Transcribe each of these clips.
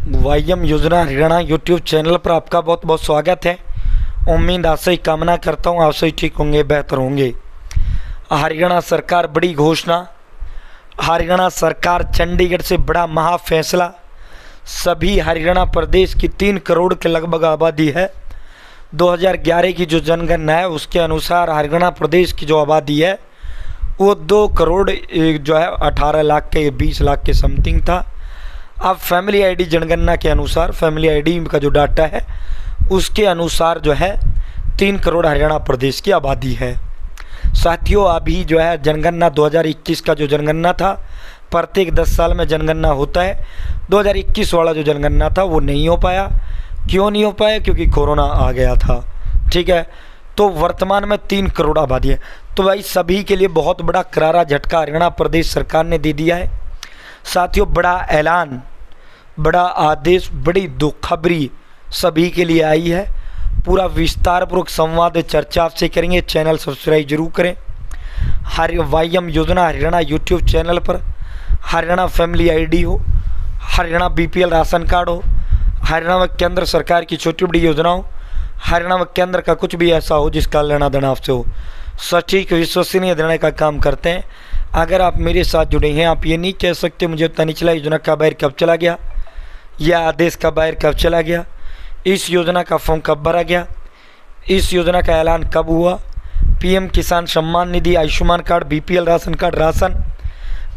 वाईएम योजना Haryana YouTube channel पर आपका बहुत बहुत स्वागत है। उम्मीद आशा ही कामना करता हूँ आप सही ठीक होंगे, बेहतर होंगे। हरियाणा सरकार बड़ी घोषणा, हरियाणा सरकार चंडीगढ़ से बड़ा महा फैसला। सभी हरियाणा प्रदेश की 3 करोड़ के लगभग आबादी है। 2011 की जो जनगणना है उसके अनुसार हरियाणा प्रदेश की जो आबादी है वो 2 करोड़ जो है 18 लाख के 20 लाख के समथिंग था। अब फैमिली आईडी जनगणना के अनुसार, फैमिली आईडी का जो डाटा है उसके अनुसार जो है 3 करोड़ हरियाणा प्रदेश की आबादी है। साथियों, अभी जो है जनगणना 2021 का जो जनगणना था, प्रत्येक 10 साल में जनगणना होता है। 2021 वाला जो जनगणना था वो नहीं हो पाया। क्यों नहीं हो पाया? क्योंकि कोरोना आ गया था। ठीक है, तो वर्तमान में 3 करोड़ आबादी है। तो भाई सभी के लिए बहुत बड़ा करारा झटका हरियाणा प्रदेश सरकार ने दे दिया है। साथियों, बड़ा ऐलान, बड़ा आदेश, बड़ी दुखबरी सभी के लिए आई है। पूरा विस्तारपूर्वक संवाद चर्चा आपसे करेंगे। चैनल सब्सक्राइब जरूर करें। वाईएम योजना हरियाणा यूट्यूब चैनल पर हरियाणा फैमिली आईडी हो, हरियाणा बीपीएल राशन कार्ड हो, हरियाणा व केंद्र सरकार की छोटी बड़ी योजना हो, हरियाणा व केंद्र का कुछ भी ऐसा हो जिसका लेना देना आपसे हो, सटीक विश्वसनीय देने का काम करते हैं। अगर आप मेरे साथ जुड़े हैं, आप ये नहीं कह सकते मुझे पता नहीं चला योजना का बाहर कब चला गया, यह आदेश का बाहर कब चला गया, इस योजना का फॉर्म कब भरा गया, इस योजना का ऐलान कब हुआ। PM Kisan Samman Nidhi, Ayushman card, BPL ration card, ration,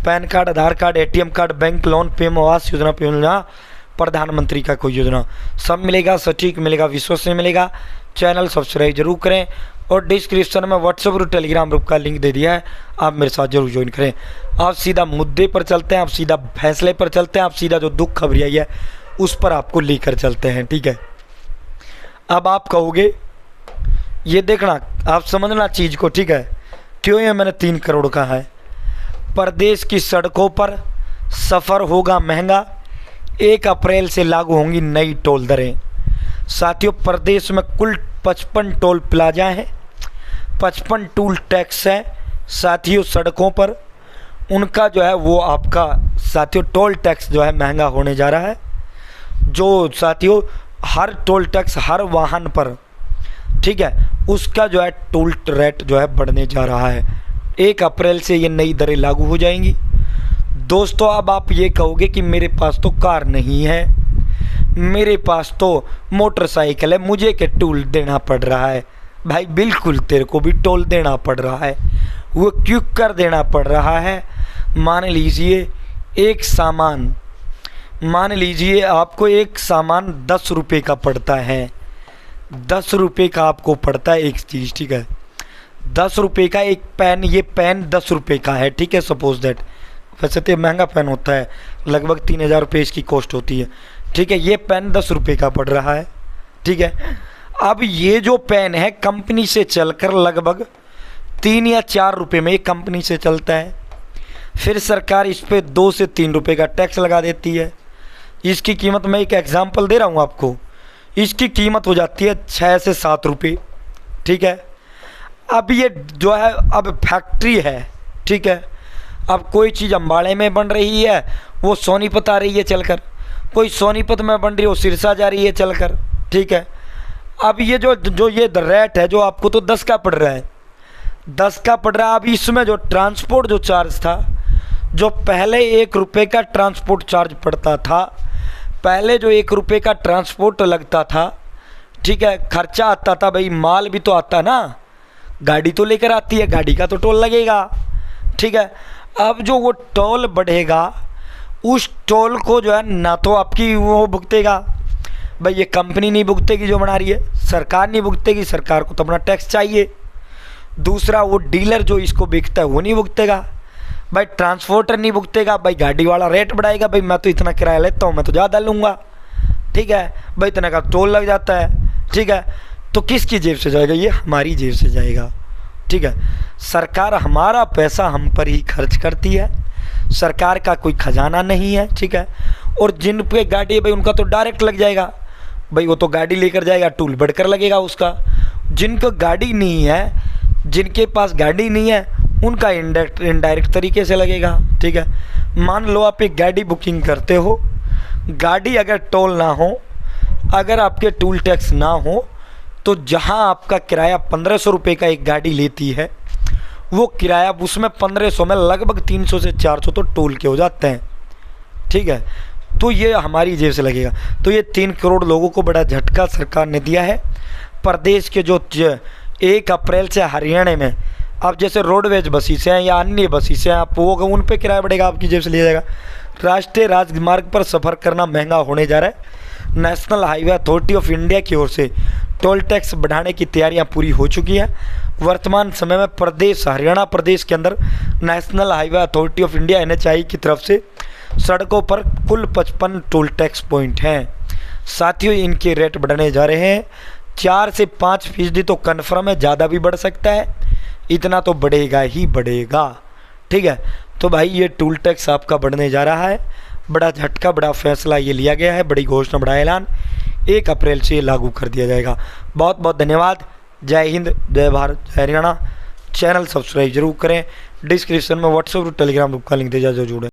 PAN card, Aadhaar card, ATM card, bank loan, PM Awas Yojana, प्रधानमंत्री का कोई योजना, सब मिलेगा, सटीक मिलेगा, विश्वसनीय मिलेगा। चैनल सब्सक्राइब जरूर करें और डिस्क्रिप्शन में व्हाट्सएप और टेलीग्राम ग्रुप का लिंक दे दिया है, आप मेरे साथ जरूर ज्वाइन करें। आप सीधा मुद्दे पर चलते हैं, आप सीधा फैसले पर चलते हैं, आप सीधा जो दुख खबरी आई है उस पर आपको लेकर चलते हैं। ठीक है, अब आप कहोगे ये देखना, आप समझना चीज़ को। ठीक है, क्यों ये मैंने 3 करोड़ कहा है। प्रदेश की सड़कों पर सफ़र होगा महंगा, 1 अप्रैल से लागू होंगी नई टोल दरें। साथियों, प्रदेश में कुल 55 टोल प्लाजा हैं, 55 टोल टैक्स हैं। साथियों, सड़कों पर उनका जो है वो आपका साथियों टोल टैक्स जो है महंगा होने जा रहा है। जो साथियों हर टोल टैक्स हर वाहन पर, ठीक है, उसका जो है टोल रेट जो है बढ़ने जा रहा है। 1 अप्रैल से ये नई दरें लागू हो जाएंगी। दोस्तों, अब आप ये कहोगे कि मेरे पास तो कार नहीं है, मेरे पास तो मोटरसाइकिल है, मुझे क्या टोल देना पड़ रहा है। भाई बिल्कुल तेरे को भी टोल देना पड़ रहा है। वो क्यों कर देना पड़ रहा है? मान लीजिए एक सामान, मान लीजिए आपको एक सामान 10 रुपये का पड़ता है, 10 रुपये का आपको पड़ता है एक चीज़। ठीक है, 10 रुपये का एक पेन, ये पेन 10 रुपये का है। ठीक है, सपोज दैट, वैसे तो महंगा पेन होता है, लगभग 3000 रुपये इसकी कॉस्ट होती है। ठीक है, ये पेन 10 रुपये का पड़ रहा है। ठीक है, अब ये जो पेन है कंपनी से चलकर लगभग 3 या 4 रुपये में ये कंपनी से चलता है। फिर सरकार इस पर 2 से 3 रुपये का टैक्स लगा देती है। इसकी कीमत, मैं एक एग्जांपल दे रहा हूँ आपको, इसकी कीमत हो जाती है 6 से 7 रुपये। ठीक है, अब ये जो है अब फैक्ट्री है। ठीक है, अब कोई चीज़ अम्बाड़े में बन रही है वो सोनीपत आ रही है चलकर, कोई सोनीपत में बन रही है वो सिरसा जा रही है चलकर। ठीक है, अब ये जो ये रेट है जो आपको तो 10 का पड़ रहा है, 10 का पड़ रहा है। अब इसमें जो ट्रांसपोर्ट जो चार्ज था, जो पहले 1 रुपये का ट्रांसपोर्ट चार्ज पड़ता था, पहले जो 1 रुपये का ट्रांसपोर्ट लगता था, ठीक है, खर्चा आता था, भाई माल भी तो आता ना, गाड़ी तो लेकर आती है, गाड़ी का तो टोल लगेगा। ठीक है, अब जो वो टोल बढ़ेगा, उस टोल को जो है ना तो आपकी वो भुगतेगा, भाई ये कंपनी नहीं भुगतेगी जो बना रही है, सरकार नहीं भुगतेगी, सरकार को तो अपना टैक्स चाहिए। दूसरा, वो डीलर जो इसको बेचता है वो नहीं भुगतेगा, भाई ट्रांसपोर्टर नहीं भुगतेगा, भाई गाड़ी वाला रेट बढ़ाएगा, भाई मैं तो इतना किराया लेता हूँ, मैं तो ज़्यादा लूँगा। ठीक है, भाई इतना का टोल लग जाता है। ठीक है, तो किसकी जेब से जाएगा? ये हमारी जेब से जाएगा। ठीक है, सरकार हमारा पैसा हम पर ही खर्च करती है, सरकार का कोई खजाना नहीं है। ठीक है, और जिन पे गाड़ी है भाई उनका तो डायरेक्ट लग जाएगा, भाई वो तो गाड़ी लेकर जाएगा, टूल बढ़कर लगेगा उसका। जिनको गाड़ी नहीं है, जिनके पास गाड़ी नहीं है, उनका इनडायरेक्ट तरीके से लगेगा। ठीक है, मान लो आप एक गाड़ी बुकिंग करते हो, गाड़ी अगर टोल ना हो, अगर आपके टूल टैक्स ना हो, तो जहां आपका किराया 1500 रुपये का एक गाड़ी लेती है, वो किराया उसमें 1500 में लगभग 300 से 400 तो टोल के हो जाते हैं। ठीक है, तो ये हमारी जेब से लगेगा। तो ये 3 करोड़ लोगों को बड़ा झटका सरकार ने दिया है। प्रदेश के जो 1 अप्रैल से हरियाणा में अब जैसे रोडवेज बसें हैं या अन्य बसें हैं, आप वो उन पे किराया बढ़ेगा, आपकी जेब से लिया जाएगा। राष्ट्रीय राजमार्ग पर सफ़र करना महंगा होने जा रहा है। National highway authority of India की ओर से टोल टैक्स बढ़ाने की तैयारियां पूरी हो चुकी हैं। वर्तमान समय में प्रदेश हरियाणा प्रदेश के अंदर national highway authority of India NHAI की तरफ से सड़कों पर कुल 55 टोल टैक्स पॉइंट हैं। साथियों, इनके रेट बढ़ने जा रहे हैं। 4 से 5% तो कन्फर्म है, ज़्यादा भी बढ़ सकता है, इतना तो बढ़ेगा ही बढ़ेगा। ठीक है, तो भाई ये टोल टैक्स आपका बढ़ने जा रहा है। बड़ा झटका, बड़ा फैसला ये लिया गया है, बड़ी घोषणा, बड़ा ऐलान। 1 अप्रैल से लागू कर दिया जाएगा। बहुत बहुत धन्यवाद। जय हिंद, जय भारत, जय हरियाणा। चैनल सब्सक्राइब जरूर करें। डिस्क्रिप्शन में व्हाट्सएप और टेलीग्राम ग्रुप का लिंक दे जा, जो जुड़े।